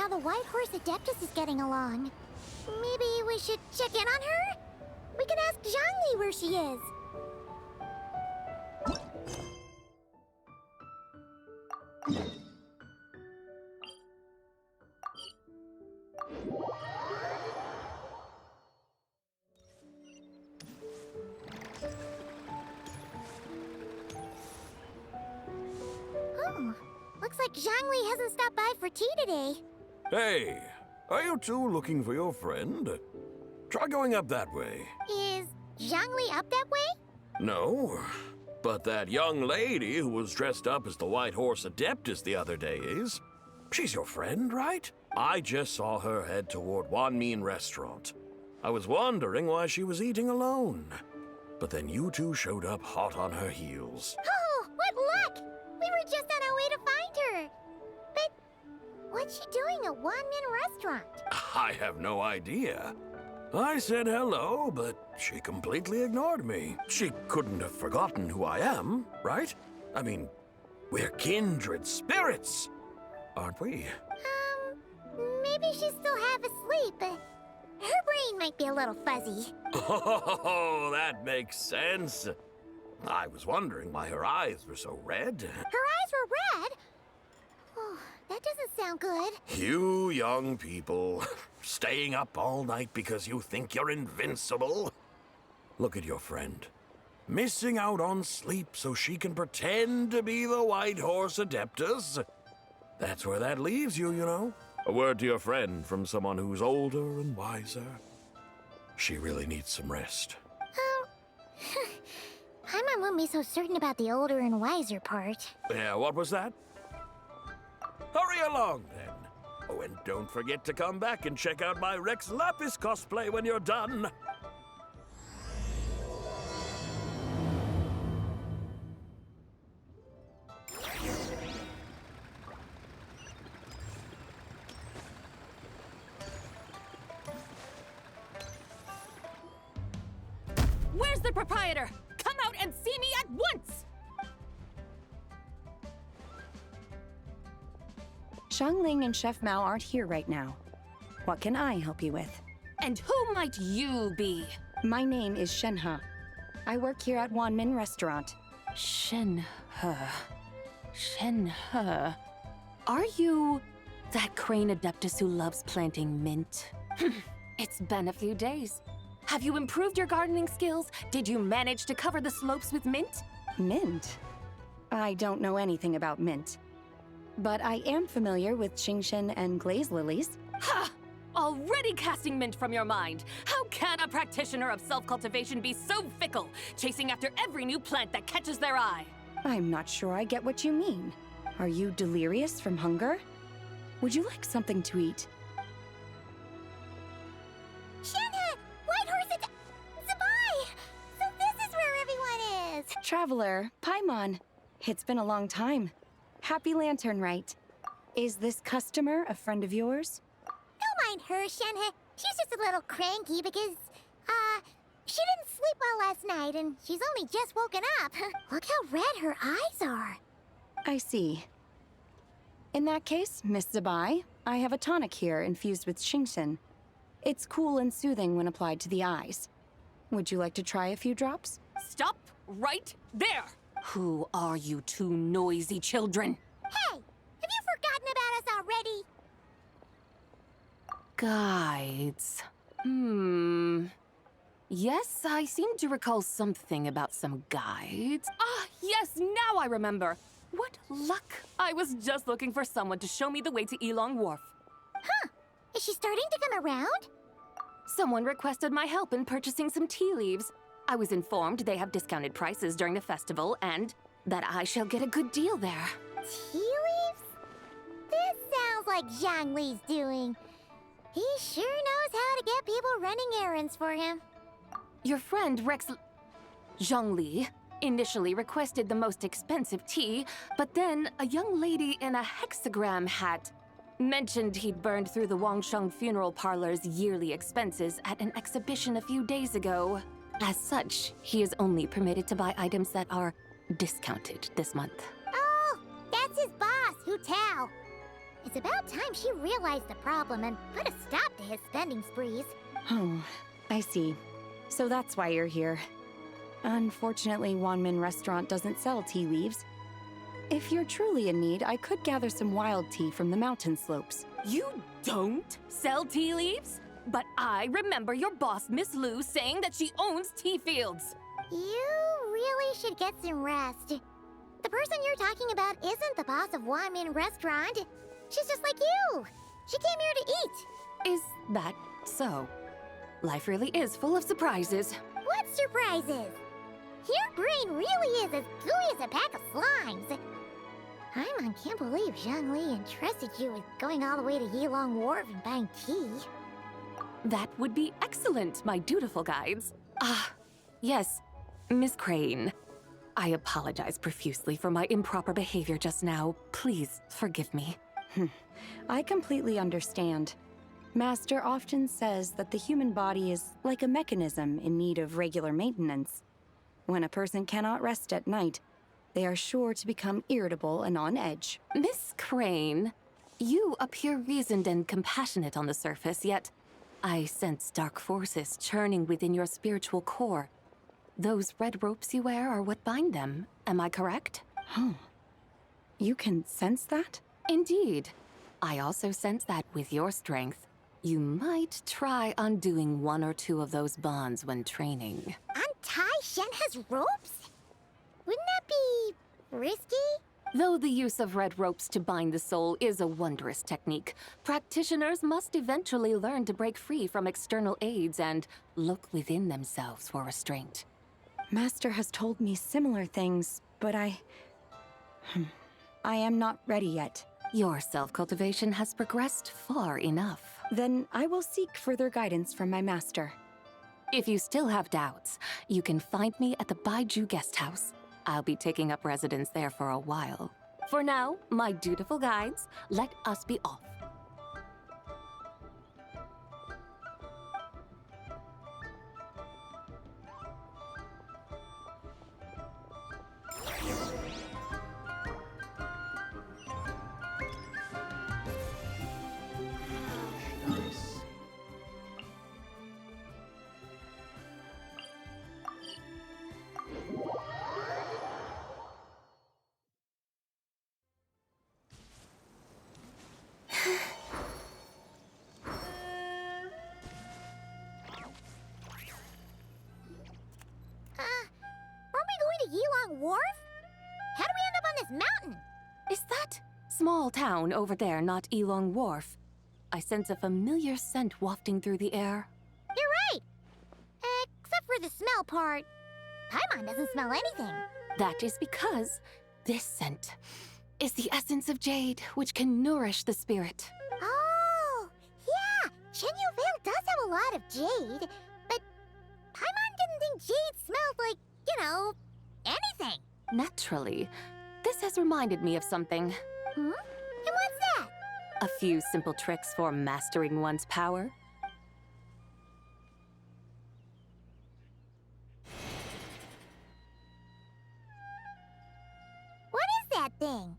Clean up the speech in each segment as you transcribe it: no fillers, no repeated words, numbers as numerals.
how the White Horse Adeptus is getting along. Maybe we should check in on her? We can ask Zhangli where she is. Oh, looks like Zhangli hasn't stopped by for tea today. Hey, are you two looking for your friend? Try going up that way. Is Zhangli up that way? No, but that young lady who was dressed up as the White Horse Adeptus the other day is. She's your friend, right? I just saw her head toward Wan Min Restaurant. I was wondering why she was eating alone. But then you two showed up hot on her heels. Oh, what luck! We were just on our way to find her. But what's she doing at Wan Min Restaurant? I have no idea. I said hello, but she completely ignored me. She couldn't have forgotten who I am, right? I mean, we're kindred spirits, aren't we? Maybe she's still half asleep, but her brain might be a little fuzzy. Oh, that makes sense. I was wondering why her eyes were so red. Her eyes were red? Oh, that doesn't sound good. You young people, staying up all night because you think you're invincible. Look at your friend. Missing out on sleep so she can pretend to be the White Horse Adeptus. That's where that leaves you, you know. A word to your friend from someone who's older and wiser. She really needs some rest. Oh, Paimon won't be so certain about the older and wiser part. Yeah, what was that? Hurry along, then. Oh, and don't forget to come back and check out my Rex Lapis cosplay when you're done. Where's the proprietor? Come out and see me at once! Xiangling and Chef Mao aren't here right now. What can I help you with? And who might you be? My name is Shenhe. I work here at Wan Min Restaurant. Shenhe. Shenhe. Are you that crane adeptus who loves planting mint? It's been a few days. Have you improved your gardening skills? Did you manage to cover the slopes with mint? Mint? I don't know anything about mint. But I am familiar with Genshin and glaze lilies. Ha! Already casting mint from your mind. How can a practitioner of self-cultivation be so fickle, chasing after every new plant that catches their eye? I'm not sure I get what you mean. Are you delirious from hunger? Would you like something to eat? Shenhe! White Horse Zibai! So this is where everyone is! Traveler, Paimon. It's been a long time. Happy Lantern Rite. Is this customer a friend of yours? Don't mind her, Shenhe. She's just a little cranky because, she didn't sleep well last night and she's only just woken up. Look how red her eyes are. I see. In that case, Miss Zibai, I have a tonic here infused with Genshin. It's cool and soothing when applied to the eyes. Would you like to try a few drops? Stop right there! Who are you two noisy children? Hey, have you forgotten about us already? Guides. Yes, I seem to recall something about some guides. Ah, yes, now I remember. What luck! I was just looking for someone to show me the way to Elong Wharf. Huh, is she starting to come around? Someone requested my help in purchasing some tea leaves. I was informed they have discounted prices during the festival and that I shall get a good deal there. Tea leaves? This sounds like Zhangli's doing. He sure knows how to get people running errands for him. Your friend Rex Zhangli initially requested the most expensive tea, but then a young lady in a hexagram hat mentioned he'd burned through the Wangsheng Funeral Parlor's yearly expenses at an exhibition a few days ago. As such, he is only permitted to buy items that are discounted this month. Oh, that's his boss, Hu Tao. It's about time she realized the problem and put a stop to his spending sprees. Oh, I see. So that's why you're here. Unfortunately, Wanmin Restaurant doesn't sell tea leaves. If you're truly in need, I could gather some wild tea from the mountain slopes. You don't sell tea leaves? But I remember your boss, Miss Lu, saying that she owns tea fields. You really should get some rest. The person you're talking about isn't the boss of Wanmin Restaurant. She's just like you. She came here to eat. Is that so? Life really is full of surprises. What surprises? Your brain really is as gooey as a pack of slimes. Paimon can't believe Zhongli entrusted you with going all the way to Yilong Wharf and buying tea. That would be excellent, my dutiful guides. Yes, Miss Crane. I apologize profusely for my improper behavior just now. Please forgive me. I completely understand. Master often says that the human body is like a mechanism in need of regular maintenance. When a person cannot rest at night, they are sure to become irritable and on edge. Miss Crane, you appear reasoned and compassionate on the surface, yet I sense dark forces churning within your spiritual core. Those red ropes you wear are what bind them. Am I correct? Oh. You can sense that? Indeed. I also sense that with your strength, you might try undoing one or two of those bonds when training. Untie Shenhe's ropes? Wouldn't that be risky? Though the use of red ropes to bind the soul is a wondrous technique, practitioners must eventually learn to break free from external aids and look within themselves for restraint. Master has told me similar things, but I am not ready yet. Your self-cultivation has progressed far enough. Then I will seek further guidance from my master. If you still have doubts, you can find me at the Baiju Guest House. I'll be taking up residence there for a while. For now, my dutiful guides, let us be off. Aren't we going to Yilong Wharf? How do we end up on this mountain? Is that small town over there not Elong Wharf? I sense a familiar scent wafting through the air. You're right. Except for the smell part. Paimon doesn't smell anything. That is because this scent is the essence of jade, which can nourish the spirit. Oh, yeah. Shenyu Vale does have a lot of jade, but Paimon didn't think jade smelled like, anything. Naturally, this has reminded me of something. And what's that? A few simple tricks for mastering one's power. What is that thing?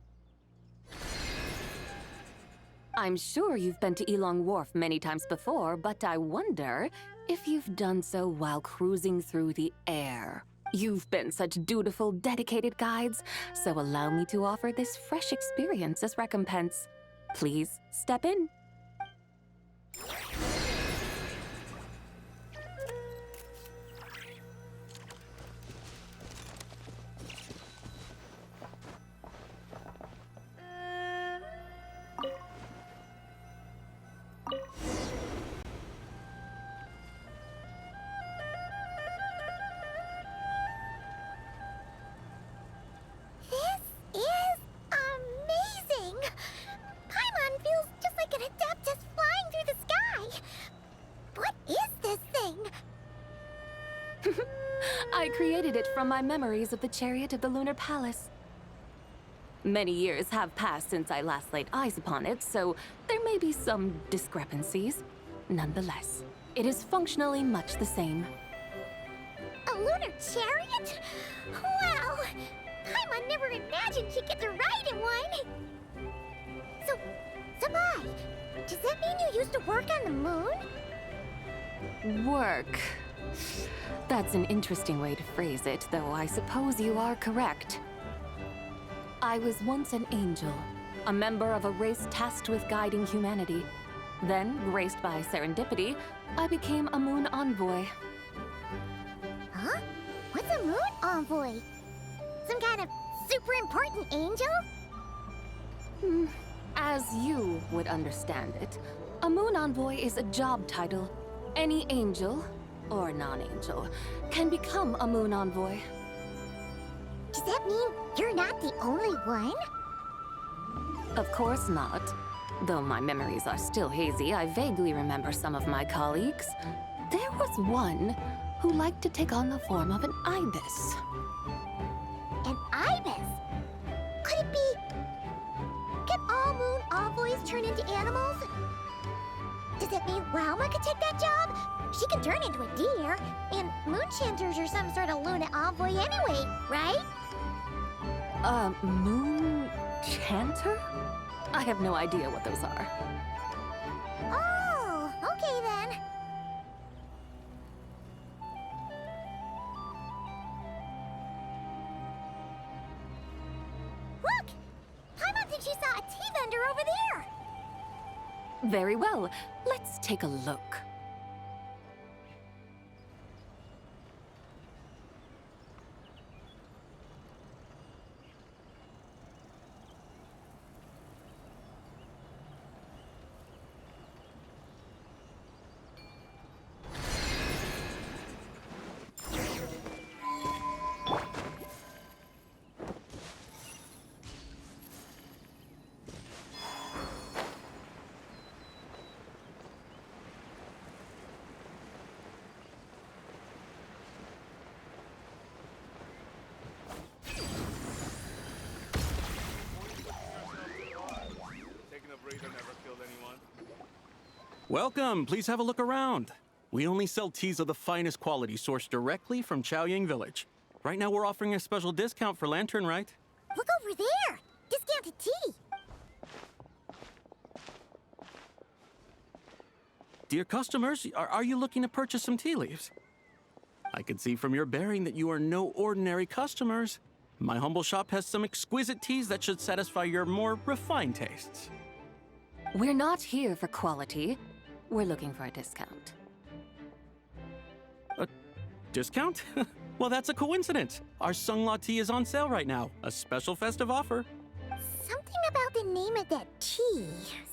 I'm sure you've been to Elong Wharf many times before, but I wonder if you've done so while cruising through the air. You've been such dutiful, dedicated guides, so allow me to offer this fresh experience as recompense. Please step in. This is amazing! Paimon feels just like an Adeptus flying through the sky. What is this thing? I created it from my memories of the chariot of the Lunar Palace. Many years have passed since I last laid eyes upon it, so there may be some discrepancies. Nonetheless, it is functionally much the same. A lunar chariot? Wow! Paimon never imagined she'd get to ride in one! So Zibai, does that mean you used to work on the moon? Work. That's an interesting way to phrase it, though I suppose you are correct. I was once an angel, a member of a race tasked with guiding humanity. Then, graced by serendipity, I became a moon envoy. Huh? What's a moon envoy? Some kind of super important angel? As you would understand it, a moon envoy is a job title. Any angel, or non-angel, can become a moon envoy. Does that mean you're not the only one? Of course not. Though my memories are still hazy, I vaguely remember some of my colleagues. There was one who liked to take on the form of an ibis. An ibis? Could it be... Can all moon envoys turn into animals? Does that mean Rauma could take that job? She can turn into a deer, and moon chanters are some sort of Luna envoy anyway, right? Moon chanter? I have no idea what those are. Oh, okay then. Look! Paimon thinks she saw a tea vendor over there! Very well. Let's take a look. Welcome, please have a look around. We only sell teas of the finest quality sourced directly from Chaoying Village. Right now we're offering a special discount for Lantern Rite. Look over there! Discounted tea! Dear customers, are you looking to purchase some tea leaves? I can see from your bearing that you are no ordinary customers. My humble shop has some exquisite teas that should satisfy your more refined tastes. We're not here for quality. We're looking for a discount. A discount? Well, that's a coincidence. Our Sunglaw tea is on sale right now. A special festive offer. Something about the name of that tea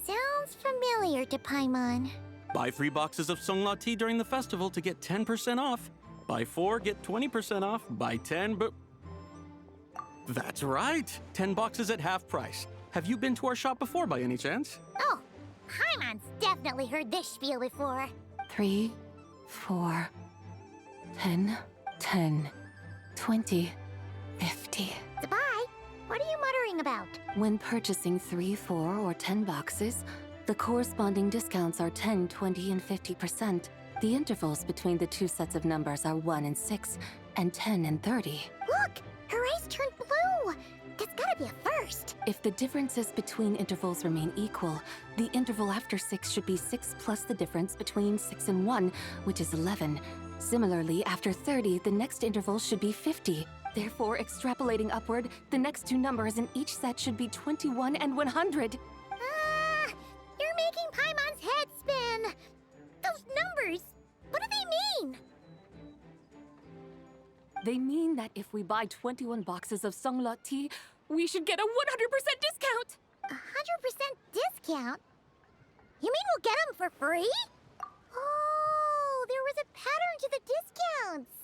sounds familiar to Paimon. Buy 3 boxes of Sunglaw tea during the festival to get 10% off. Buy 4, get 20% off. Buy 10, but... That's right. 10 boxes at half price. Have you been to our shop before by any chance? Oh, Paimon's definitely heard this spiel before. 3, 4, 10, 10, 20, 50. Zibai, what are you muttering about? When purchasing 3, 4, or 10 boxes, the corresponding discounts are 10, 20, and 50%. The intervals between the two sets of numbers are 1 and 6, and 10 and 30. Look, her eyes turned blue. That's gotta be a first. If the differences between intervals remain equal, the interval after 6 should be 6 plus the difference between 6 and 1, which is 11. Similarly, after 30, the next interval should be 50. Therefore, extrapolating upward, the next two numbers in each set should be 21 and 100. You're making Paimon's head spin. Those numbers, what do they mean? They mean that if we buy 21 boxes of Sunglaw tea, we should get a 100% discount! 100% discount? You mean we'll get them for free? Oh, there was a pattern to the discounts.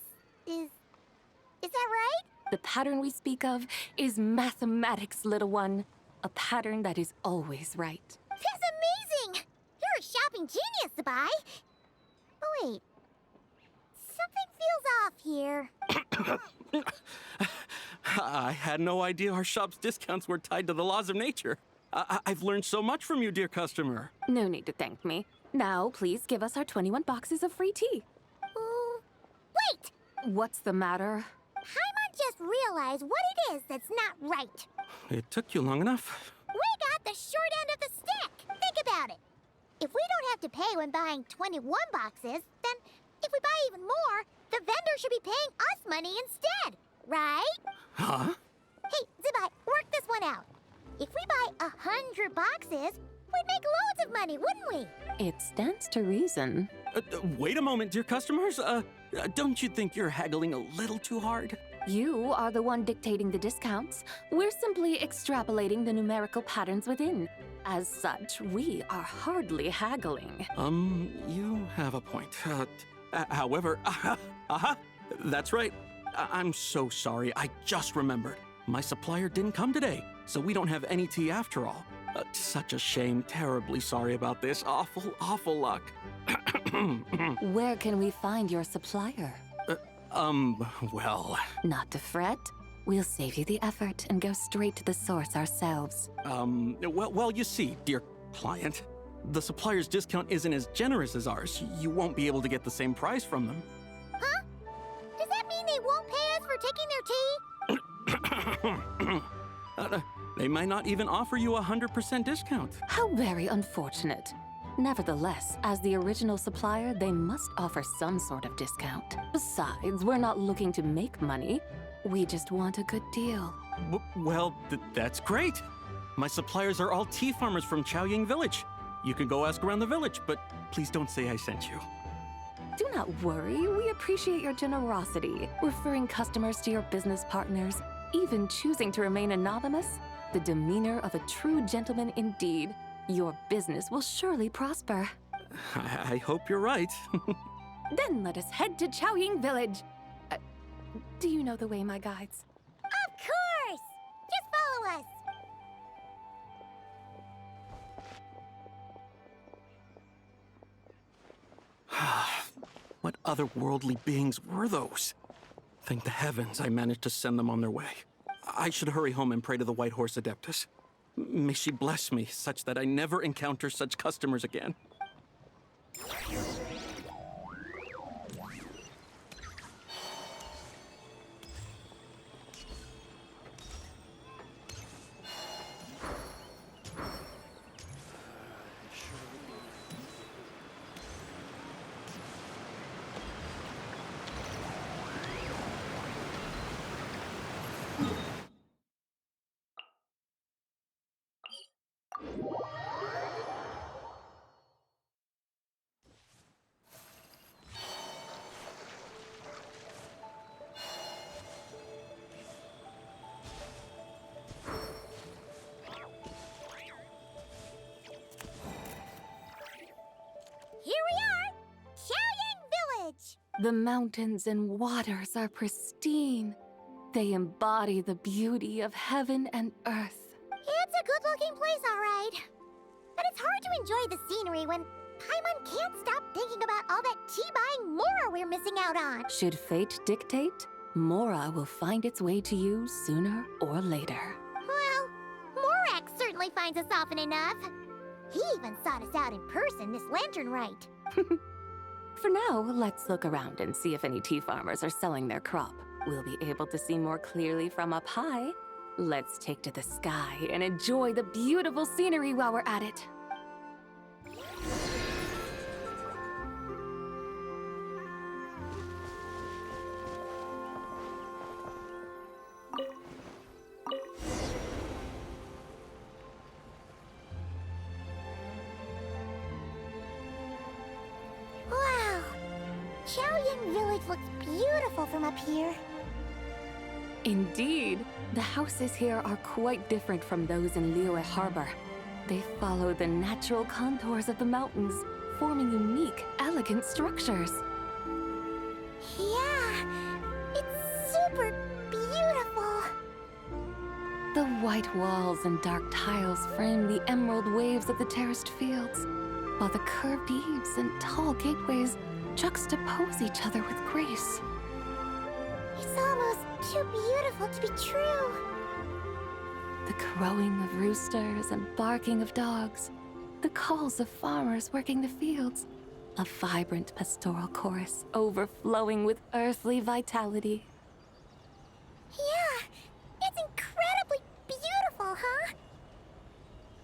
Is that right? The pattern we speak of is mathematics, little one. A pattern that is always right. That's amazing! You're a shopping genius, Zibai. Oh, wait. Something feels off here. I had no idea our shop's discounts were tied to the laws of nature. I've learned so much from you, dear customer. No need to thank me. Now, please give us our 21 boxes of free tea. Wait! What's the matter? Paimon just realized what it is that's not right. It took you long enough. We got the short end of the stick. Think If we don't have to pay when buying 21 boxes, then if we buy even more, the vendor should be paying us money instead, right? Huh? Hey, Zibai, work this one out. If we buy 100 boxes, we'd make loads of money, wouldn't we? It stands to reason. Wait a moment, dear customers. Don't you think you're haggling a little too hard? You are the one dictating the discounts. We're simply extrapolating the numerical patterns within. As such, we are hardly haggling. You have a point. However, that's right. I'm so sorry. I just remembered. My supplier didn't come today, so we don't have any tea after all. Such a shame. Terribly sorry about this. Awful luck. Where can we find your supplier? Well... Not to fret. We'll save you the effort and go straight to the source ourselves. Well, you see, dear client, the supplier's discount isn't as generous as ours. You won't be able to get the same price from them. Huh? Does that mean they won't pay us for taking their tea? They might not even offer you a 100% discount. How very unfortunate. Nevertheless, as the original supplier, they must offer some sort of discount. Besides, we're not looking to make money. We just want a good deal. Well, that's great. My suppliers are all tea farmers from Chaoying Village. You can go ask around the village, but please don't say I sent you. Do not worry, we appreciate your generosity, referring customers to your business partners, even choosing to remain anonymous. The demeanor of a true gentleman indeed. Your business will surely prosper. I hope you're right. Then let us head to Chaoying Village. Do you know the way, my guides? Of course! Just follow us! What otherworldly beings were those? Thank the heavens I managed to send them on their way. I should hurry home and pray to the White Horse Adeptus. May she bless me such that I never encounter such customers again. Here we are! Chaoying Village! The mountains and waters are pristine. They embody the beauty of heaven and earth. It's a good-looking place, all right. But it's hard to enjoy the scenery when Paimon can't stop thinking about all that tea-buying Mora we're missing out on. Should fate dictate, Mora will find its way to you sooner or later. Well, Morak certainly finds us often enough. He even sought us out in person this lantern rite. For now, let's look around and see if any tea farmers are selling their crop. We'll be able to see more clearly from up high. Let's take to the sky and enjoy the beautiful scenery while we're at it. Wow! Chaoying Village looks beautiful from up here. Indeed, the houses here are quite different from those in Liyue Harbor. They follow the natural contours of the mountains, forming unique, elegant structures. Yeah, it's super beautiful. The white walls and dark tiles frame the emerald waves of the terraced fields, while the curved eaves and tall gateways juxtapose each other with grace. It's almost too beautiful to be true. The crowing of roosters and barking of dogs, the calls of farmers working the fields, a vibrant pastoral chorus overflowing with earthly vitality. Yeah, it's incredibly beautiful, huh?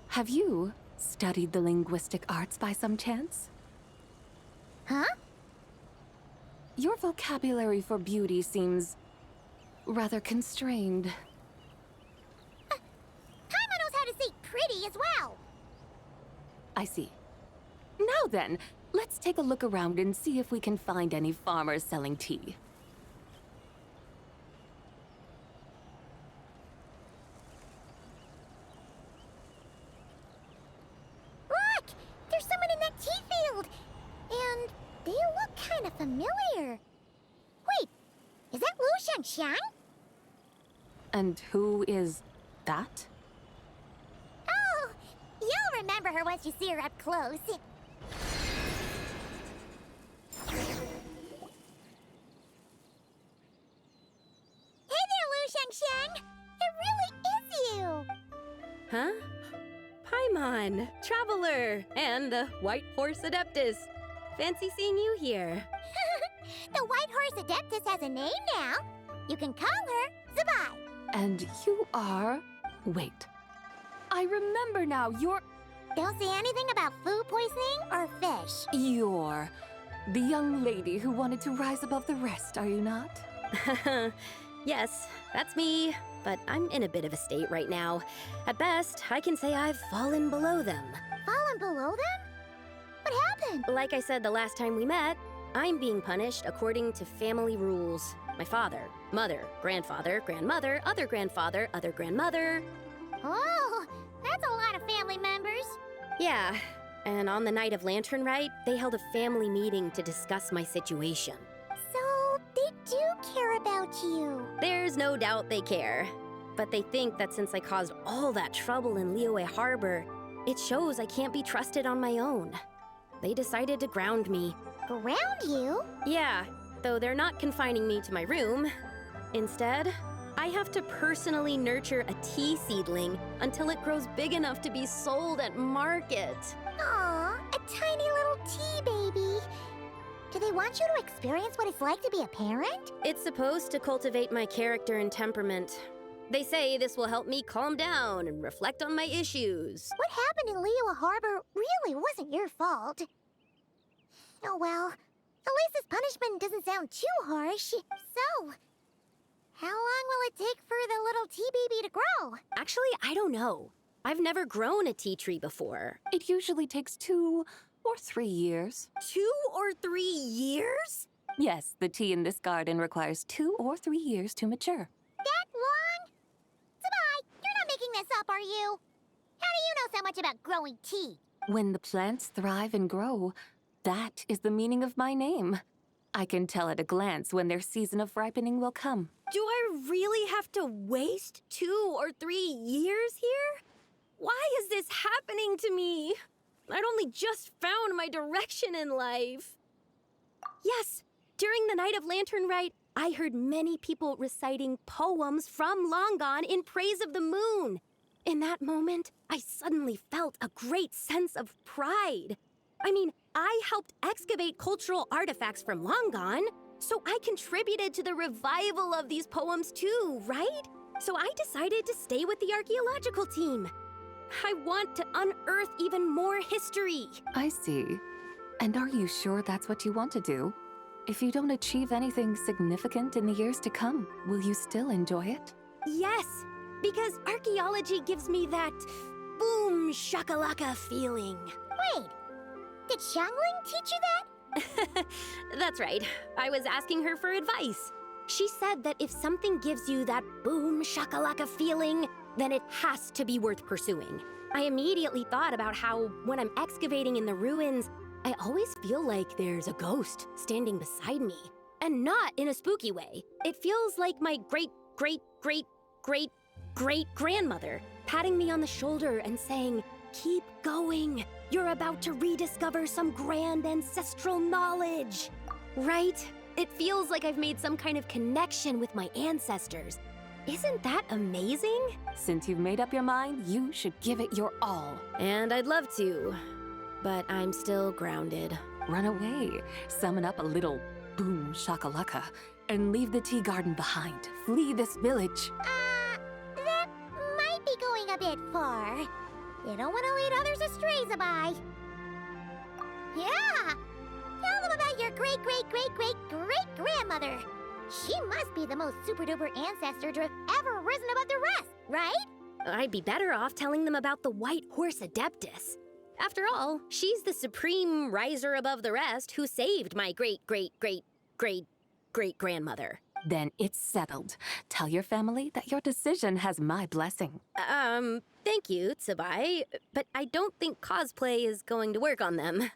Have you studied the linguistic arts by some chance? Huh? Your vocabulary for beauty seems rather constrained. Paimon knows how to say pretty as well. I see. Now then, let's take a look around and see if we can find any farmers selling tea. Look! There's someone in that tea field! And they look kind of familiar. Wait, is that Lu Shengxiang? And who is that? Oh, you'll remember her once you see her up close. Hey there, Lu Shengxiang! It really is you! Huh? Paimon, Traveler, and the White Horse Adeptus. Fancy seeing you here. The White Horse Adeptus has a name now. You can call her Zibai. And you are... Wait. I remember now, Don't say anything about food poisoning or fish. You're the young lady who wanted to rise above the rest, are you not? Yes, that's me, but I'm in a bit of a state right now. At best, I can say I've fallen below them. Fallen below them? What happened? Like I said the last time we met, I'm being punished according to family rules. My father, mother, grandfather, grandmother, other grandfather, other grandmother. Oh, that's a lot of family members. Yeah, and on the night of Lantern Rite, they held a family meeting to discuss my situation. So, they do care about you. There's no doubt they care. But they think that since I caused all that trouble in Liyue Harbor, it shows I can't be trusted on my own. They decided to ground me. Ground you? Yeah, though they're not confining me to my room. Instead, I have to personally nurture a tea seedling until it grows big enough to be sold at market. Aw, a tiny little tea baby. Do they want you to experience what it's like to be a parent? It's supposed to cultivate my character and temperament. They say this will help me calm down and reflect on my issues. What happened in Liyue Harbor really wasn't your fault. Oh well, at least this punishment doesn't sound too harsh. So, how long will it take for the little tea baby to grow? Actually, I don't know. I've never grown a tea tree before. It usually takes 2 or 3 years. 2 or 3 years? Yes, the tea in this garden requires 2 or 3 years to mature. That long? Zibai, you're not making this up, are you? How do you know so much about growing tea? When the plants thrive and grow, that is the meaning of my name. I can tell at a glance when their season of ripening will come. Do I really have to waste 2 or 3 years here? Why is this happening to me? I'd only just found my direction in life. Yes, during the night of Lantern Rite, I heard many people reciting poems from Long Gone in praise of the moon. In that moment, I suddenly felt a great sense of pride. I mean, I helped excavate cultural artifacts from Long Gone, so I contributed to the revival of these poems too, right? So I decided to stay with the archaeological team. I want to unearth even more history. I see. And are you sure that's what you want to do? If you don't achieve anything significant in the years to come, will you still enjoy it? Yes, because archaeology gives me that boom shakalaka feeling. Wait, did Xiangling teach you that? That's right. I was asking her for advice. She said that if something gives you that boom shakalaka feeling, then it has to be worth pursuing. I immediately thought about how, when I'm excavating in the ruins, I always feel like there's a ghost standing beside me. And not in a spooky way. It feels like my great-great-great-great-great-grandmother patting me on the shoulder and saying, "Keep going. You're about to rediscover some grand ancestral knowledge." Right? It feels like I've made some kind of connection with my ancestors. Isn't that amazing? Since you've made up your mind, you should give it your all. And I'd love to, but I'm still grounded. Run away, summon up a little boom shakalaka, and leave the tea garden behind. Flee this village. That might be going a bit far. You don't want to lead others astray, Zibai. Yeah! Tell them about your great-great-great-great-great-grandmother. She must be the most super-duper ancestor to have ever risen above the rest, right? I'd be better off telling them about the White Horse Adeptus. After all, she's the supreme riser above the rest who saved my great-great-great-great-great-grandmother. Then it's settled. Tell your family that your decision has my blessing. Thank you, Zibai, but I don't think cosplay is going to work on them.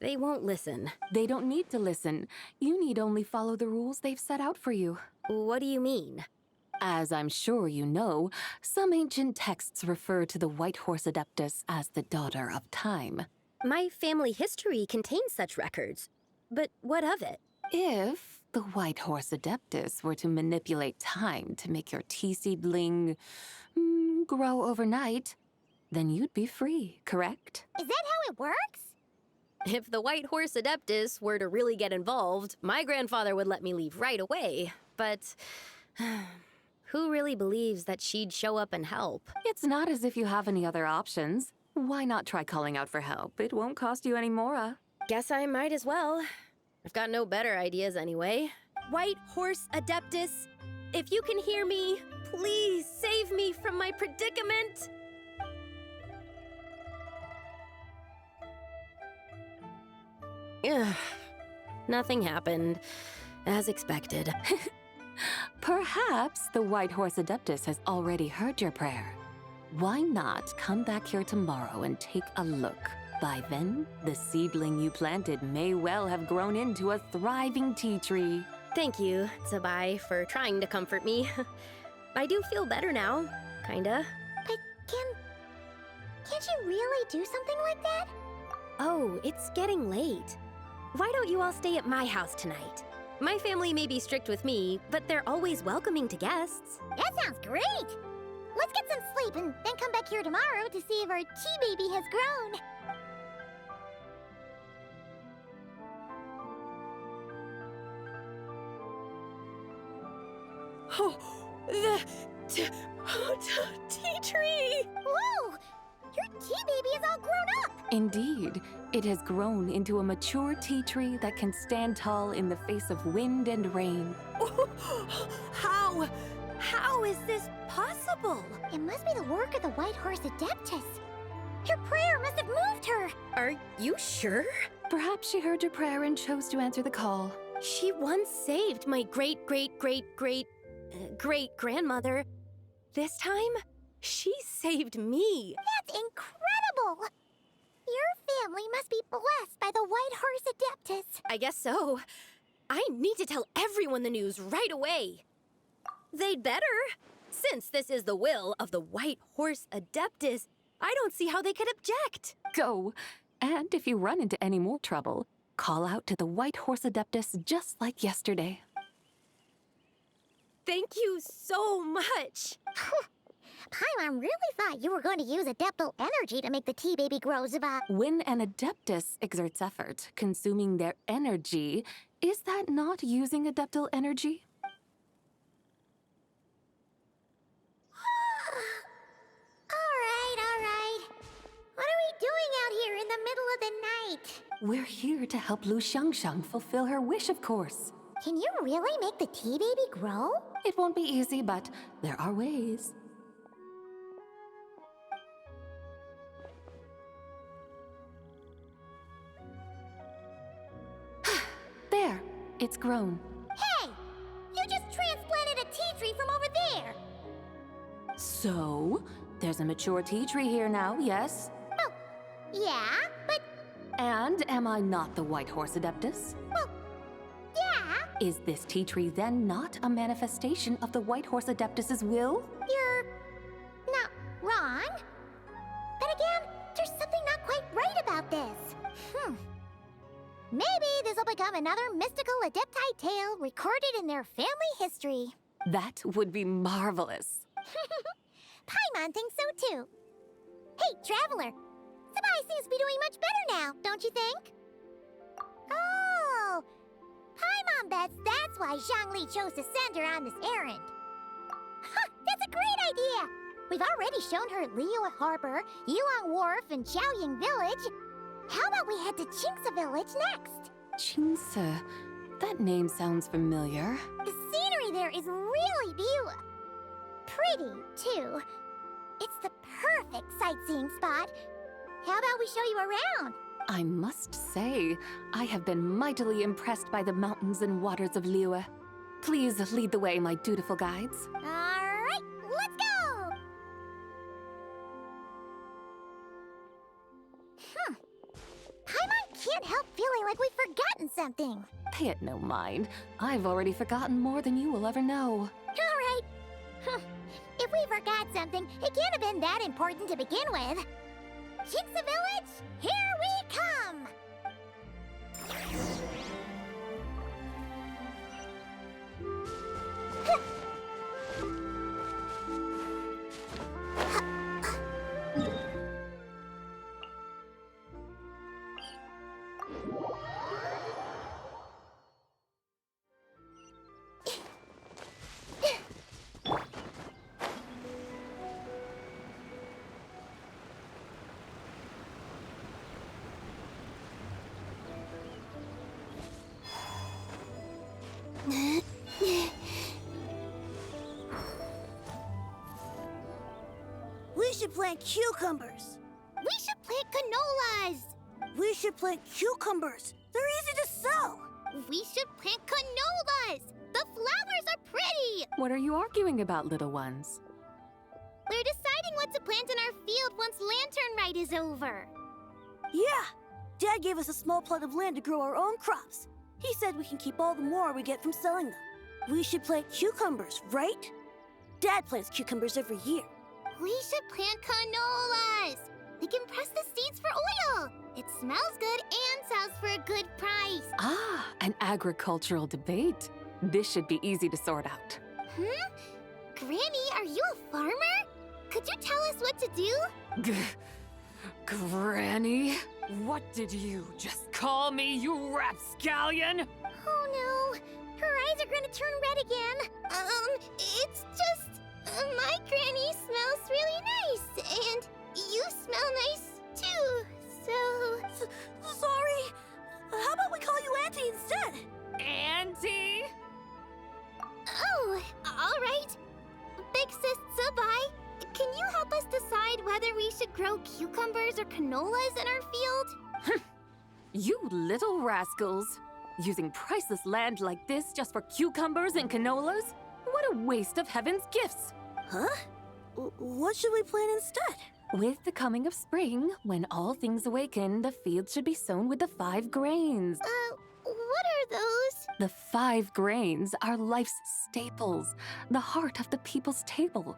They won't listen. They don't need to listen. You need only follow the rules they've set out for you. What do you mean? As I'm sure you know, some ancient texts refer to the White Horse Adeptus as the Daughter of Time. My family history contains such records. But what of it? If the White Horse Adeptus were to manipulate time to make your tea seedling grow overnight, then you'd be free, correct? Is that how it works? If the White Horse Adeptus were to really get involved, my grandfather would let me leave right away. But who really believes that she'd show up and help? It's not as if you have any other options. Why not try calling out for help? It won't cost you any more. Guess I might as well. I've got no better ideas anyway. White Horse Adeptus, if you can hear me, please save me from my predicament. Ugh. Nothing happened, as expected. Perhaps the White Horse Adeptus has already heard your prayer. Why not come back here tomorrow and take a look? By then, the seedling you planted may well have grown into a thriving tea tree. Thank you, Zibai, for trying to comfort me. I do feel better now, kinda. But can't you really do something like that? Oh, it's getting late. Why don't you all stay at my house tonight? My family may be strict with me, but they're always welcoming to guests. That sounds great! Let's get some sleep and then come back here tomorrow to see if our tea baby has grown. Oh, the tea tree! Whoa! Your tea baby is all grown up! Indeed, it has grown into a mature tea tree that can stand tall in the face of wind and rain. How is this possible? It must be the work of the White Horse Adeptus. Your prayer must have moved her. Are you sure? Perhaps she heard your prayer and chose to answer the call. She once saved my great-great-great-great-great-grandmother. This time, she saved me. That's incredible! Your family must be blessed by the White Horse Adeptus. I guess so. I need to tell everyone the news right away. They'd better. Since this is the will of the White Horse Adeptus, I don't see how they could object. Go! And if you run into any more trouble, call out to the White Horse Adeptus just like yesterday. Thank you so much. Paimon really thought you were going to use Adeptal energy to make the tea baby grow, Zibai. When an Adeptus exerts effort, consuming their energy, is that not using Adeptal energy? All right. What are we doing out here in the middle of the night? We're here to help Lu Xiangxiang fulfill her wish, of course. Can you really make the tea baby grow? It won't be easy, but there are ways. There, it's grown. Hey! You just transplanted a tea tree from over there! So, there's a mature tea tree here now, yes? Oh, yeah, but And am I not the White Horse Adeptus? well, yeah, Is this tea tree then not a manifestation of the White Horse Adeptus's will? you're not wrong. But again, there's something not quite right about this. Maybe this will become another mystical Adepti tale recorded in their family history. That would be marvelous. Paimon thinks so too. Hey, Traveler! Zibai seems to be doing much better now, don't you think? Oh! Paimon bets that's why Zhongli chose to send her on this errand. Huh, that's a great idea! We've already shown her Liyue Harbor, Yilong Wharf, and Xiaoying Village. How about we head to Qingce Village next? Qingce. That name sounds familiar. The scenery there is really pretty, too. It's the perfect sightseeing spot. How about we show you around? I must say, I have been mightily impressed by the mountains and waters of Liyue. Please lead the way, my dutiful guides. All right, let's go! Paimon can't help feeling like we've forgotten something. Pay it no mind. I've already forgotten more than you will ever know. All right. If we forgot something, it can't have been that important to begin with. Qingce Village, here we come! We should plant cucumbers. We should plant canolas. We should plant cucumbers. They're easy to sow. We should plant canolas. The flowers are pretty. What are you arguing about, little ones? We're deciding what to plant in our field once Lantern Rite is over. Yeah. Dad gave us a small plot of land to grow our own crops. He said we can keep all the more we get from selling them. We should plant cucumbers, right? Dad plants cucumbers every year. We should plant canolas. We can press the seeds for oil. It smells good and sells for a good price. Ah, an agricultural debate. This should be easy to sort out. Granny, are you a farmer? Could you tell us what to do? Granny? What did you just call me, you rapscallion? Oh no, her eyes are gonna turn red again. It's just, my granny smells really nice, and you smell nice too, so... Sorry. How about we call you Auntie instead? Auntie? Oh, all right. Big Sis Zibai, can you help us decide whether we should grow cucumbers or canolas in our field? You little rascals. Using priceless land like this just for cucumbers and canolas? What a waste of heaven's gifts! Huh? What should we plant instead? With the coming of spring, when all things awaken, the field should be sown with the 5 grains. What are those? The 5 grains are life's staples, the heart of the people's table.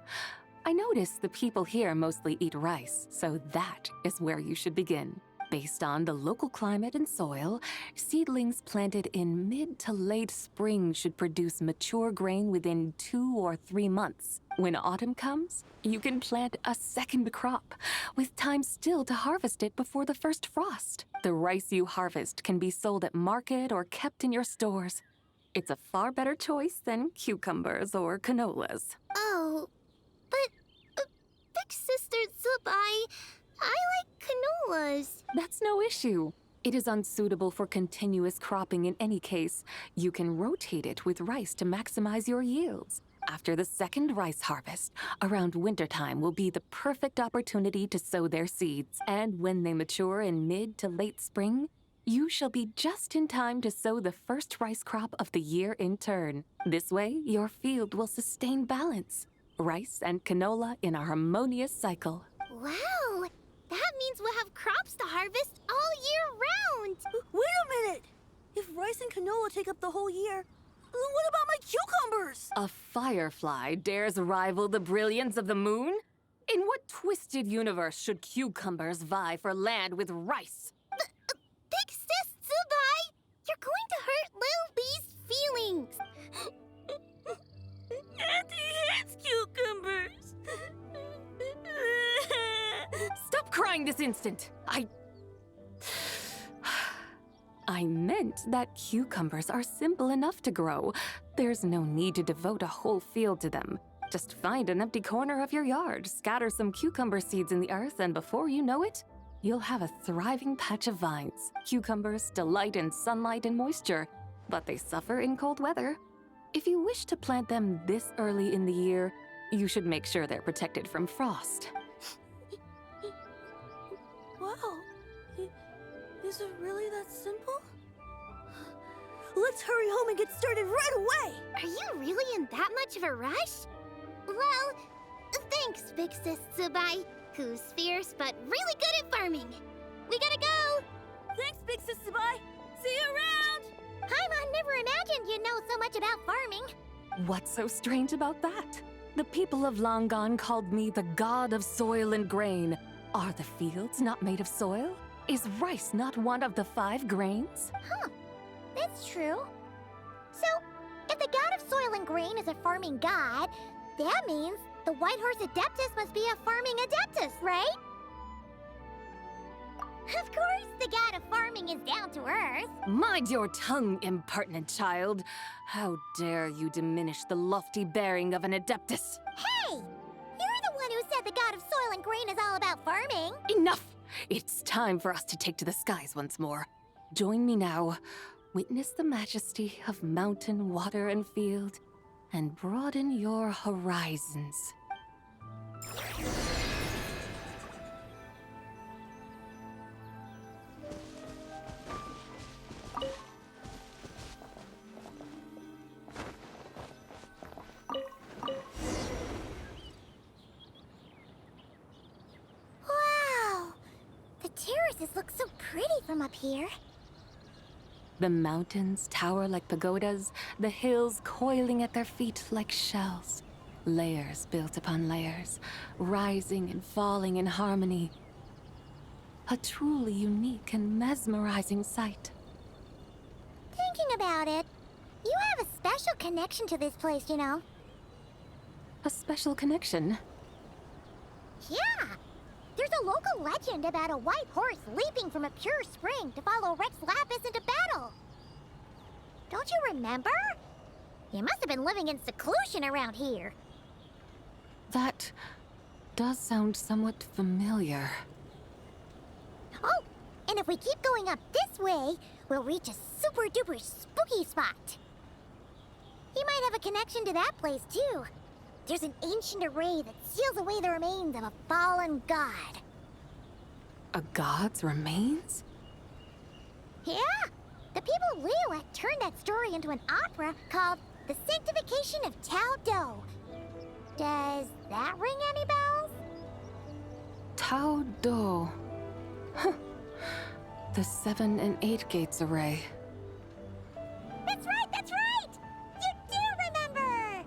I notice the people here mostly eat rice, so that is where you should begin. Based on the local climate and soil, seedlings planted in mid to late spring should produce mature grain within 2 or 3 months. When autumn comes, you can plant a second crop, with time still to harvest it before the first frost. The rice you harvest can be sold at market or kept in your stores. It's a far better choice than cucumbers or canolas. Oh, but Big Sister Zibai, I like canolas. That's no issue. It is unsuitable for continuous cropping in any case. You can rotate it with rice to maximize your yields. After the second rice harvest, around wintertime will be the perfect opportunity to sow their seeds. And when they mature in mid to late spring, you shall be just in time to sow the first rice crop of the year in turn. This way, your field will sustain balance. Rice and canola in a harmonious cycle. Wow, that means we'll have crops to harvest all year round. Wait a minute! If rice and canola take up the whole year, what about my cucumbers? A firefly dares rival the brilliance of the moon? In what twisted universe should cucumbers vie for land with rice? Big Sis Zibai, you're going to hurt Lil Bee's feelings. Auntie hates cucumbers. Stop crying this instant! I meant that cucumbers are simple enough to grow. There's no need to devote a whole field to them. Just find an empty corner of your yard, scatter some cucumber seeds in the earth, and before you know it, you'll have a thriving patch of vines. Cucumbers delight in sunlight and moisture, but they suffer in cold weather. If you wish to plant them this early in the year, you should make sure they're protected from frost. Wow. Is it really that simple? Let's hurry home and get started right away! Are you really in that much of a rush? Well, thanks, Big Sis Zibai, who's fierce but really good at farming. We gotta go! Thanks, Big Sis Zibai! See you around! Paimon never imagined you'd know so much about farming. What's so strange about that? The people of Long Gone called me the god of soil and grain. Are the fields not made of soil? Is rice not one of the 5 grains? Huh, that's true. So, if the god of soil and grain is a farming god, that means the White Horse Adeptus must be a farming adeptus, right? Of course, the god of farming is down to earth. Mind your tongue, impertinent child. How dare you diminish the lofty bearing of an adeptus? Hey! You're the one who said the god of soil and grain is all about farming. Enough! It's time for us to take to the skies once more. Join me now. Witness the majesty of mountain, water, and field, and broaden your horizons. Wow! The terraces look so pretty from up here. The mountains tower like pagodas, the hills coiling at their feet like shells. Layers built upon layers, rising and falling in harmony. A truly unique and mesmerizing sight. Thinking about it, you have a special connection to this place, you know. A special connection. Yeah! There's a local legend about a white horse leaping from a pure spring to follow Rex Lapis into battle. Don't you remember? You must have been living in seclusion around here. That does sound somewhat familiar. Oh, and if we keep going up this way, we'll reach a super-duper spooky spot. He might have a connection to that place, too. There's an ancient array that seals away the remains of a fallen god. A god's remains? Yeah, the people of Liyue turned that story into an opera called The Sanctification of Tao Do. Does that ring any bells? Tao Do. Huh. The 7 and 8 gates array. That's right, that's right! You do remember!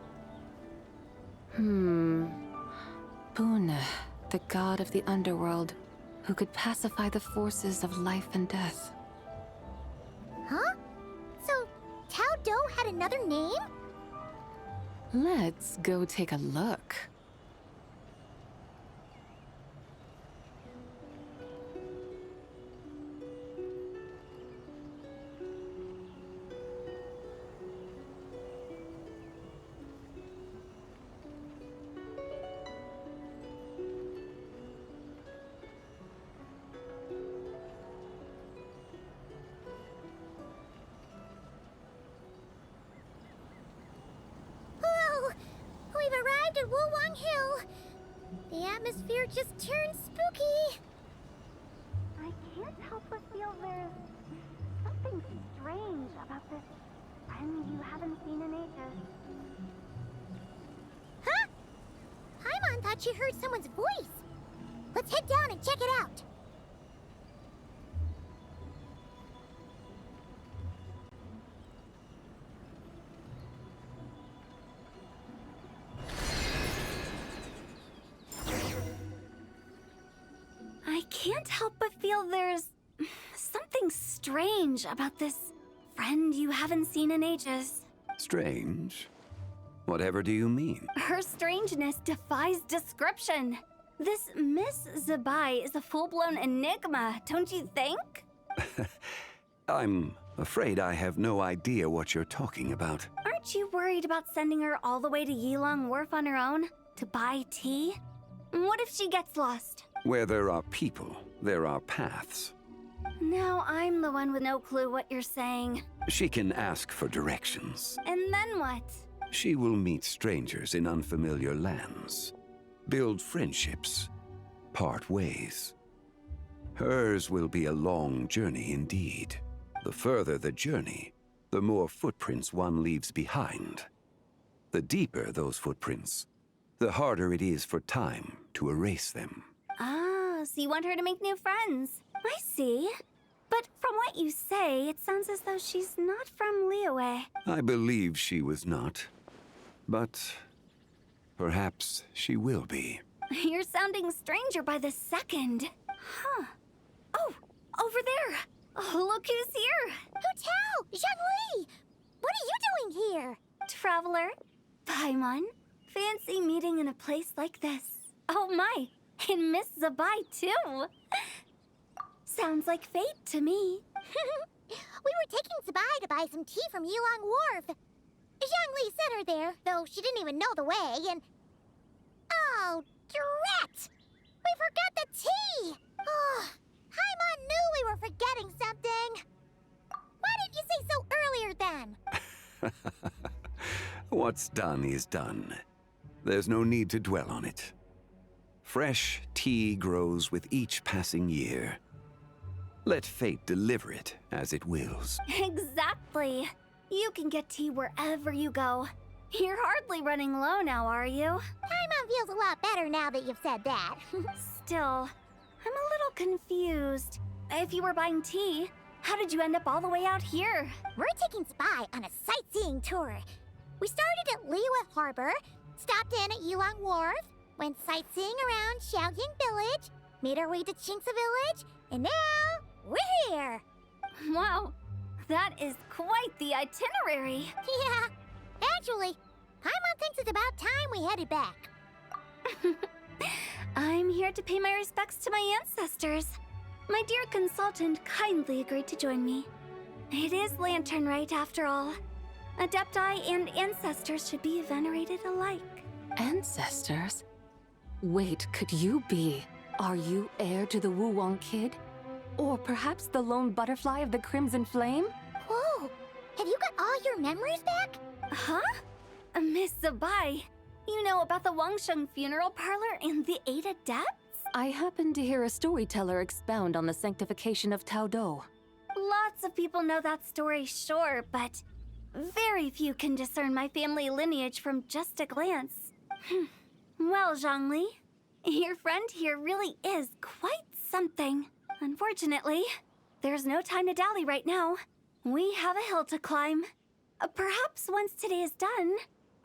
Bune, the god of the underworld, who could pacify the forces of life and death. Huh? So, Tao Do had another name? Let's go take a look. Whoa! We've arrived at Wulwang Hill. The atmosphere just turned spooky. I can't help but feel there's something strange about this friend you haven't seen in ages. Huh? Paimon thought she heard someone's voice. Let's head down and check it out. I can't help but feel there's something strange about this friend you haven't seen in ages. Strange? Whatever do you mean? Her strangeness defies description. This Miss Zibai is a full-blown enigma, don't you think? I'm Afraid I have no idea what you're talking about. Aren't you worried about sending her all the way to Yilong Wharf on her own to buy tea? What if she gets lost? Where there are people, there are paths. Now I'm the one with no clue what you're saying. She can ask for directions. And then what? She will meet strangers in unfamiliar lands, build friendships, part ways. Hers will be a long journey indeed. The further the journey, the more footprints one leaves behind. The deeper those footprints, the harder it is for time to erase them. Ah, so you want her to make new friends. I see. But from what you say, it sounds as though she's not from Liyue. I believe she was not, but perhaps she will be. You're sounding stranger by the second. Huh. Oh, over there. Oh, look who's here. Hotel! Zhongli! What are you doing here? Traveler. Paimon. Fancy meeting in a place like this. Oh my, and Miss Zibai too. Sounds like fate to me. We were taking Zibai to buy some tea from Yilong Wharf. Zhongli sent her there, though she didn't even know the way, and... Oh, drat! We forgot the tea! Oh, Paimon knew we were forgetting something. Why didn't you say so earlier then? What's done is done. There's no need to dwell on it. Fresh tea grows with each passing year. Let fate deliver it as it wills. Exactly. You can get tea wherever you go. You're hardly running low now, are you? Paimon feels a lot better now that you've said that. Still, I'm a little confused. If you were buying tea, how did you end up all the way out here? We're taking Zibai on a sightseeing tour. We started at Liyue Harbor, stopped in at Yilong Wharf, went sightseeing around Xiaoying Village, made our way to Qingce Village, and now we're here. Wow, that is quite the itinerary. Yeah, actually, Paimon thinks it's about time we headed back. I'm here to pay my respects to my ancestors. My dear consultant kindly agreed to join me. It is Lantern Rite, after all. Adepti and ancestors should be venerated alike. Ancestors? Wait, could you be? Are you heir to the Wu Wong kid? Or perhaps the lone butterfly of the Crimson Flame? Whoa, have you got all your memories back? Huh? Miss Zibai, you know about the Wangsheng funeral parlor and the 8 adepts? I happened to hear a storyteller expound on the sanctification of Taodo. Lots of people know that story, sure, but very few can discern my family lineage from just a glance. Well, Zhongli, your friend here really is quite something. Unfortunately, there's no time to dally right now. We have a hill to climb. Perhaps once today is done,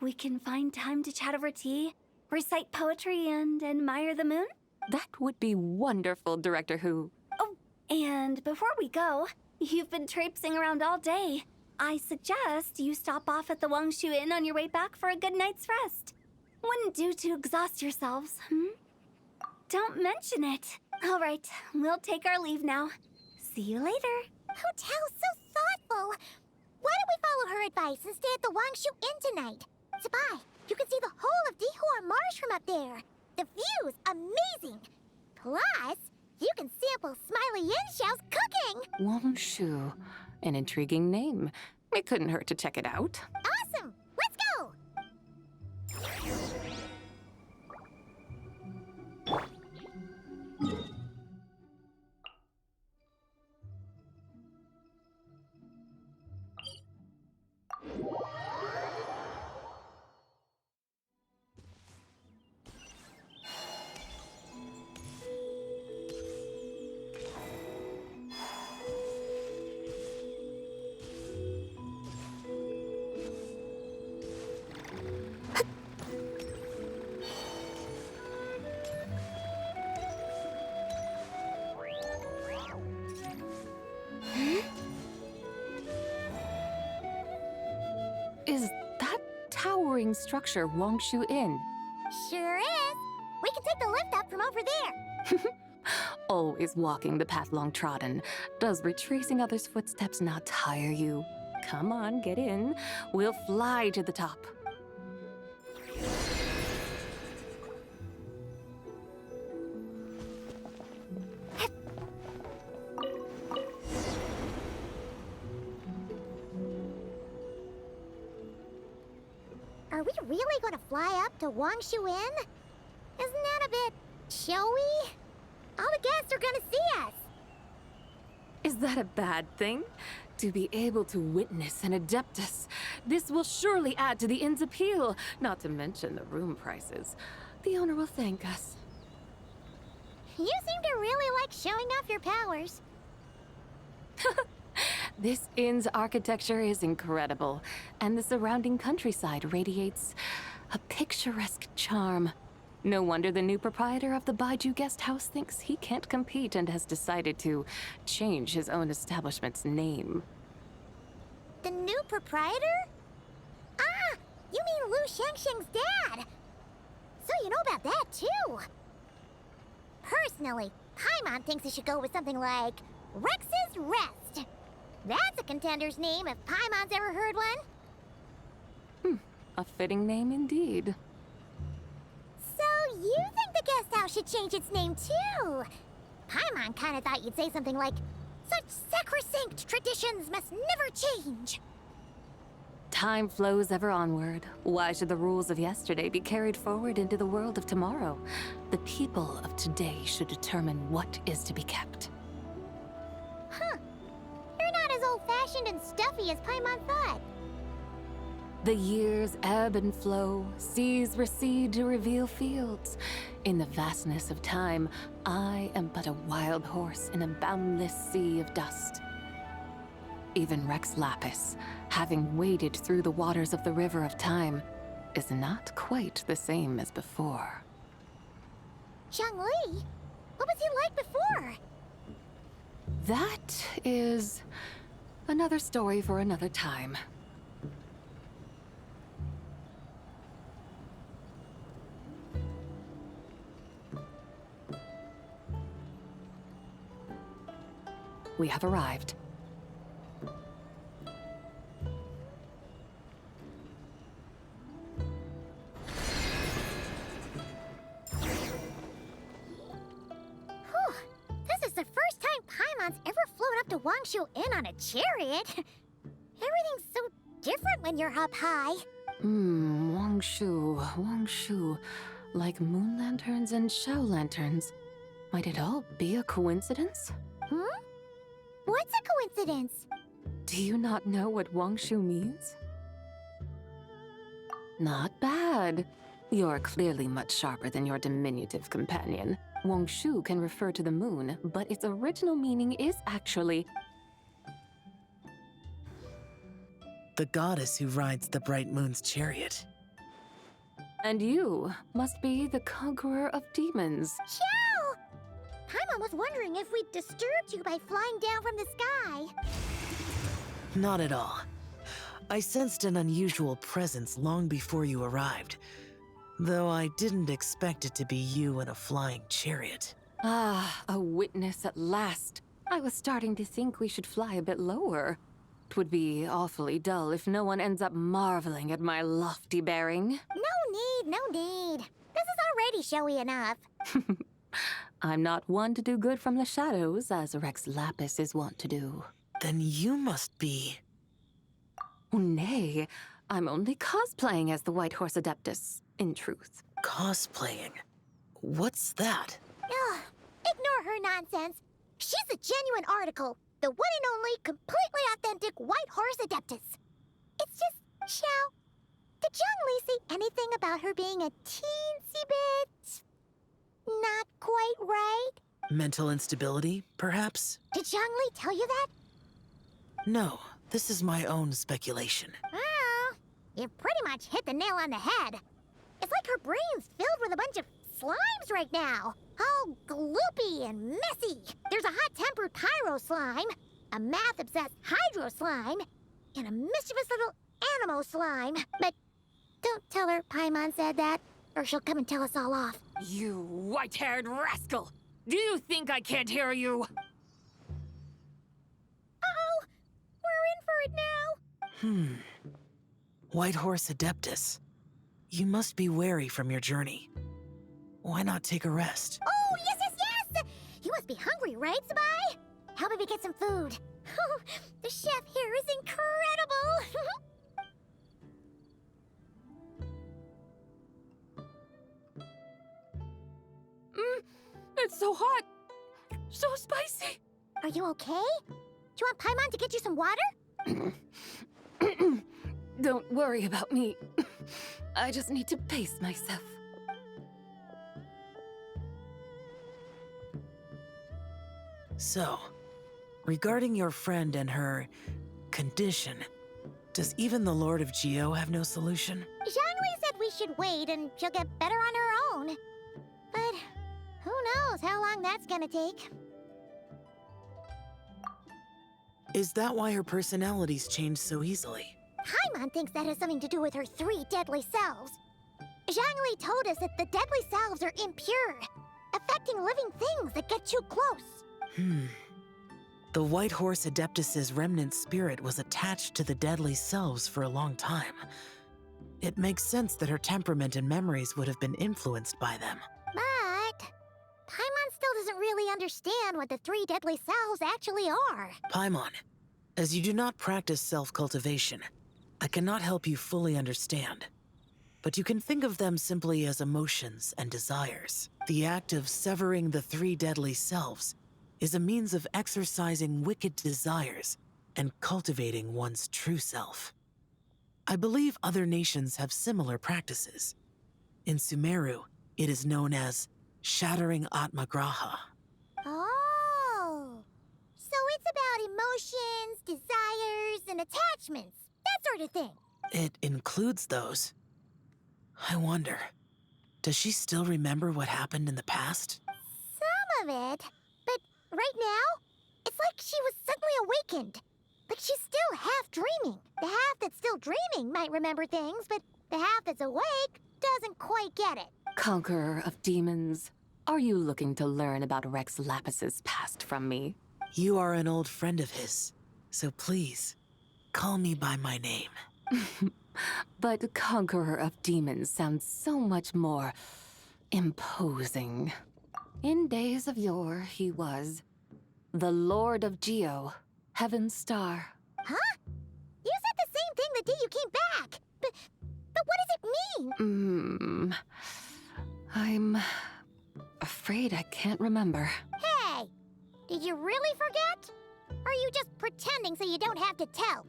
we can find time to chat over tea, recite poetry, and admire the moon? That would be wonderful, Director Who. Oh, and before we go, you've been traipsing around all day. I suggest you stop off at the Wangshu Inn on your way back for a good night's rest. Wouldn't do to exhaust yourselves, Don't mention it. All right, we'll take our leave now. See you later. Hotel's so thoughtful. Why don't we follow her advice and stay at the Wangshu Inn tonight? Zibai, you can see the whole of Dihua Marsh from up there. The view's amazing. Plus, you can sample Smiley Yin-Xiao's cooking. Wang Shu. An intriguing name. It couldn't hurt to check it out. Awesome. Let's go. Is that towering structure Wangshu Inn? Sure is. We can take the lift up from over there. Always walking the path long trodden. Does retracing others' footsteps not tire you? Come on, get in. We'll fly to the top. Are we really going to fly up to Wangshu Inn? Isn't that a bit showy? All the guests are going to see us. Is that a bad thing? To be able to witness an Adeptus. This will surely add to the inn's appeal, not to mention the room prices. The owner will thank us. You seem to really like showing off your powers. This inn's architecture is incredible, and the surrounding countryside radiates a picturesque charm. No wonder the new proprietor of the Baiju guest house thinks he can't compete and has decided to change his own establishment's name. The new proprietor? Ah, you mean Lu Shengsheng's dad. So you know about that, too. Personally, Paimon thinks it should go with something like Rex's Rest. That's a contender's name if Paimon's ever heard one. A fitting name indeed. So you think the guest house should change its name, too? Paimon kinda thought you'd say something like, such sacrosanct traditions must never change. Time flows ever onward. Why should the rules of yesterday be carried forward into the world of tomorrow? The people of today should determine what is to be kept. Huh. You're not as old-fashioned and stuffy as Paimon thought. The years ebb and flow, seas recede to reveal fields. In the vastness of time, I am but a wild horse in a boundless sea of dust. Even Rex Lapis, having waded through the waters of the river of time, is not quite the same as before. Zhongli? What was he like before? That is another story for another time. We have arrived. This is the first time Paimon's ever flown up to Wangshu Inn on a chariot. Everything's so different when you're up high. Wangshu. Like moon lanterns and shell lanterns. Might it all be a coincidence? What's a coincidence? Do you not know what Wangshu means? Not bad. You're clearly much sharper than your diminutive companion. Wangshu can refer to the moon, but its original meaning is actually the goddess who rides the bright moon's chariot. And you must be the conqueror of demons. Xiao! Paimon was wondering if we'd disturbed you by flying down from the sky. Not at all. I sensed an unusual presence long before you arrived, though I didn't expect it to be you in a flying chariot. Ah, a witness at last. I was starting to think we should fly a bit lower. It would be awfully dull if no one ends up marveling at my lofty bearing. No need. This is already showy enough. I'm not one to do good from the shadows, as Rex Lapis is wont to do. Then you must be... Oh, nay, I'm only cosplaying as the White Horse Adeptus, in truth. cosplaying. What's that? Ugh, ignore her nonsense. She's a genuine article. The one and only, completely authentic White Horse Adeptus. It's just, Xiao, did Zhongli say anything about her being a teensy bit... not quite right? Mental instability, perhaps? Did Zhongli tell you that? No, this is my own speculation. Oh, you pretty much hit the nail on the head. It's like her brain's filled with a bunch of slimes right now. All gloopy and messy. There's a hot-tempered pyro slime, a math-obsessed hydro slime, and a mischievous little animo slime. But don't tell her Paimon said that, or she'll come and tell us all off. You white-haired rascal! Do you think I can't hear you? Uh-oh! We're in for it now! White Horse Adeptus. You must be weary from your journey. Why not take a rest? Oh, yes, yes, yes! You must be hungry, right, Zibai? How about we get some food? The chef here is incredible! It's so hot. So spicy. Are you okay? Do you want Paimon to get you some water? Don't worry about me. I just need to pace myself. So, regarding your friend and her condition, does even the Lord of Geo have no solution? Zhongli said we should wait and she'll get better on her own. But who knows how long that's gonna take. Is that why her personalities change so easily? Paimon thinks that has something to do with her 3 deadly selves. Zhongli told us that the deadly selves are impure, affecting living things that get too close. The White Horse Adeptus's remnant spirit was attached to the deadly selves for a long time. It makes sense that her temperament and memories would have been influenced by them. But Paimon still doesn't really understand what the 3 deadly selves actually are. Paimon, as you do not practice self-cultivation, I cannot help you fully understand. But you can think of them simply as emotions and desires. The act of severing the 3 deadly selves is a means of exercising wicked desires and cultivating one's true self. I believe other nations have similar practices. In Sumeru, it is known as shattering Atmagraha. Oh, so it's about emotions, desires, and attachments, that sort of thing. It includes those. I wonder, does she still remember what happened in the past? Some of it, but right now, it's like she was suddenly awakened. Like she's still half dreaming. The half that's still dreaming might remember things, but the half that's awake doesn't quite get it. Conqueror of demons, are you looking to learn about Rex Lapis's past from me? You are an old friend of his, so please, call me by my name. But Conqueror of Demons sounds so much more imposing. In days of yore, he was the Lord of Geo, Heaven's Star. Huh? You said the same thing the day you came back. But what does it mean? I'm afraid I can't remember. Hey, did you really forget? Or are you just pretending so you don't have to tell?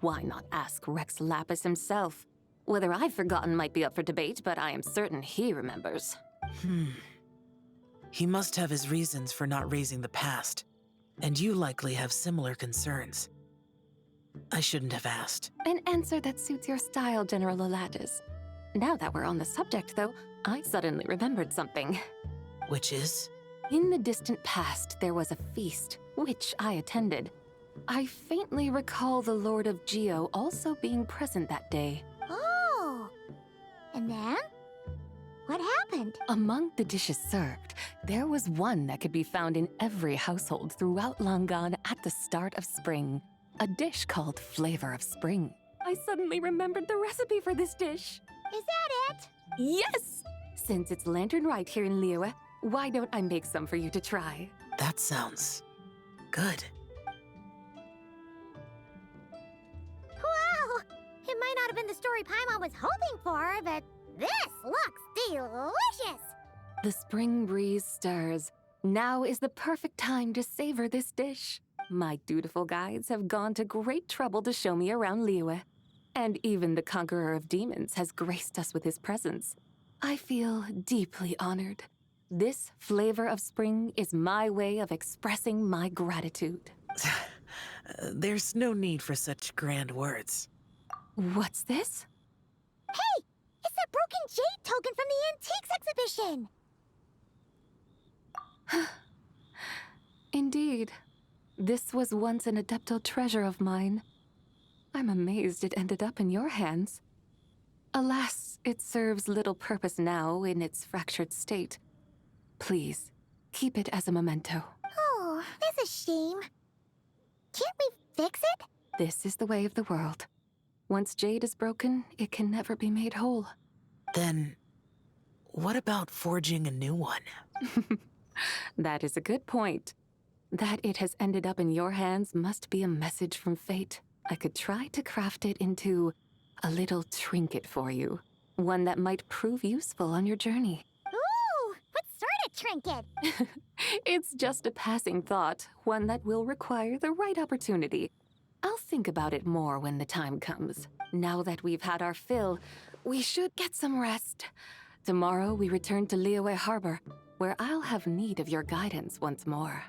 Why not ask Rex Lapis himself? Whether I've forgotten might be up for debate, but I am certain he remembers. He must have his reasons for not raising the past, and you likely have similar concerns. I shouldn't have asked. An answer that suits your style, General Elatis. Now that we're on the subject, though, I suddenly remembered something. Which is? In the distant past, there was a feast, which I attended. I faintly recall the Lord of Geo also being present that day. Oh, and then? What happened? Among the dishes served, there was one that could be found in every household throughout Langan at the start of spring. A dish called Flavor of Spring. I suddenly remembered the recipe for this dish. Is that it? Yes! Since it's Lantern Right here in Liyue, why don't I make some for you to try? That sounds good. Wow! It might not have been the story Paimon was hoping for, but this looks delicious! The spring breeze stirs. Now is the perfect time to savor this dish. My dutiful guides have gone to great trouble to show me around Liyue. And even the Conqueror of Demons has graced us with his presence. I feel deeply honored. This Flavor of Spring is my way of expressing my gratitude. There's no need for such grand words. What's this? Hey! It's that broken jade token from the antiques exhibition! Indeed. This was once an Adeptal treasure of mine. I'm amazed it ended up in your hands. Alas, it serves little purpose now in its fractured state. Please, Keep it as a memento. Oh, that's a shame. Can't we fix it? This is the way of the world. Once jade is broken, it can never be made whole. Then, what about forging a new one? That is a good point. That it has ended up in your hands must be a message from fate. I could try to craft it into a little trinket for you. One that might prove useful on your journey. Ooh, what sort of trinket? It's just a passing thought, one that will require the right opportunity. I'll think about it more when the time comes. Now that we've had our fill, we should get some rest. Tomorrow we return to Liyue Harbor, where I'll have need of your guidance once more.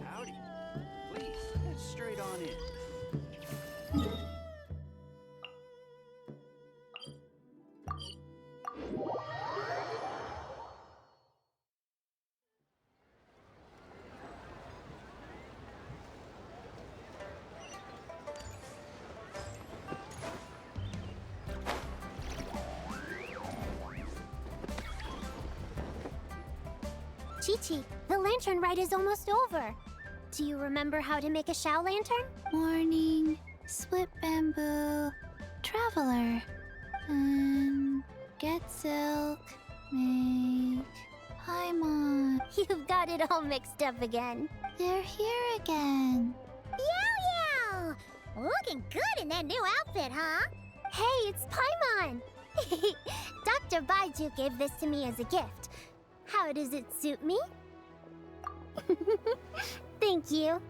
Howdy. Please, head straight on in. Chi-Chi, the lantern ride is almost over. Do you remember how to make a Shao lantern? Morning, split bamboo, traveler, get silk, make Paimon. You've got it all mixed up again. They're here again. Yow! Looking good in that new outfit, huh? Hey, it's Paimon! Dr. Baiju gave this to me as a gift. How does it suit me? Thank you.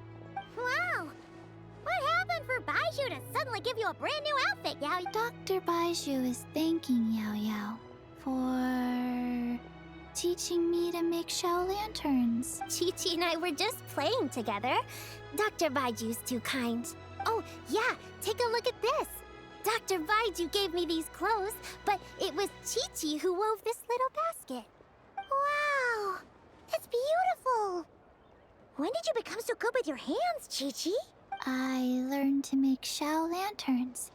Wow! What happened for Baiju to suddenly give you a brand new outfit, Yao? Dr. Baiju is thanking Yao Yao for teaching me to make Shao lanterns. Chi-Chi and I were just playing together. Dr. Baiju's too kind. Oh, yeah, take a look at this. Dr. Baiju gave me these clothes, but it was Chi-Chi who wove this little basket. Wow, that's beautiful. When did you become so good with your hands, Chi-Chi? I learned to make Shao lanterns.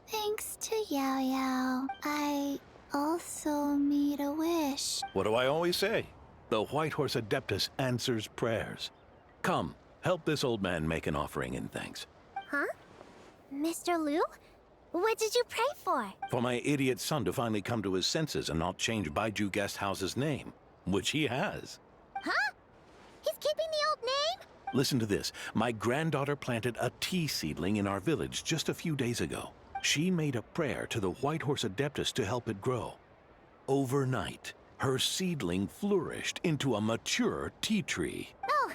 Thanks to Yao Yao, I also made a wish. What do I always say? The White Horse Adeptus answers prayers. Come, help this old man make an offering in thanks. Huh? Mr. Liu? What did you pray for? For my idiot son to finally come to his senses and not change Baiju Guest House's name, which he has. Huh? He's keeping the old name? Listen to this. My granddaughter planted a tea seedling in our village just a few days ago. She made a prayer to the White Horse Adeptus to help it grow. Overnight, her seedling flourished into a mature tea tree. Oh,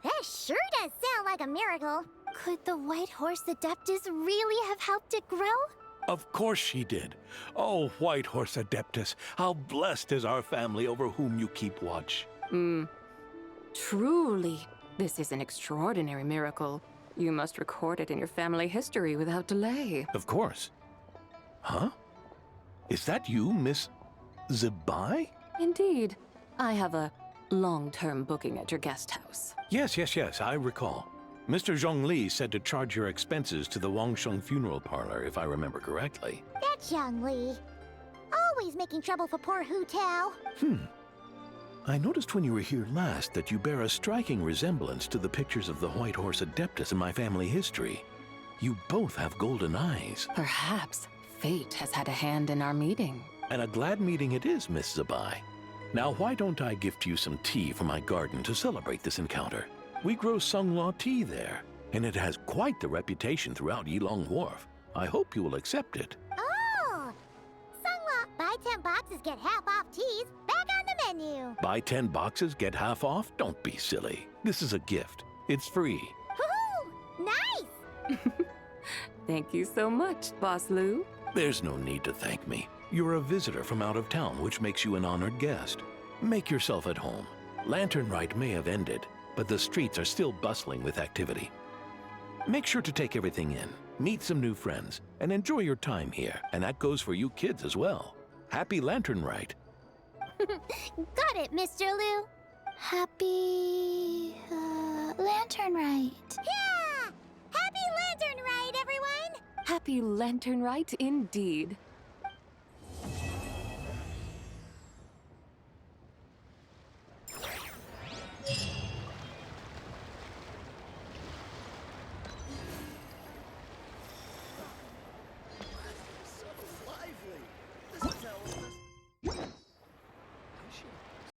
that sure does sound like a miracle. Could the White Horse Adeptus really have helped it grow? Of course she did. Oh, White Horse Adeptus, how blessed is our family over whom you keep watch. Truly, this is an extraordinary miracle. You must record it in your family history without delay. Of course. Huh? Is that you, Miss Zibai? Indeed. I have a long-term booking at your guest house. Yes, I recall. Mr. Zhongli said to charge your expenses to the Wangsheng funeral parlor, if I remember correctly. That's Zhongli. Always making trouble for poor Hu Tao. I noticed when you were here last that you bear a striking resemblance to the pictures of the White Horse Adeptus in my family history. You both have golden eyes. Perhaps fate has had a hand in our meeting. And a glad meeting it is, Miss Zibai. Now, why don't I gift you some tea from my garden to celebrate this encounter? We grow Sunglaw tea there, and it has quite the reputation throughout Yilong Wharf. I hope you will accept it. Oh! Sunglaw, buy 10 boxes, get half off teas. Back on the menu. Buy 10 boxes, get half off? Don't be silly. This is a gift. It's free. Woohoo! Nice! Thank you so much, Boss Liu. There's no need to thank me. You're a visitor from out of town, which makes you an honored guest. Make yourself at home. Lantern Rite may have ended, but the streets are still bustling with activity. Make sure to take everything in, meet some new friends, and enjoy your time here. And that goes for you kids as well. Happy Lantern Rite. Got it, Mr. Lu. Happy... Lantern Rite. Yeah! Happy Lantern Ride, everyone! Happy Lantern Rite indeed.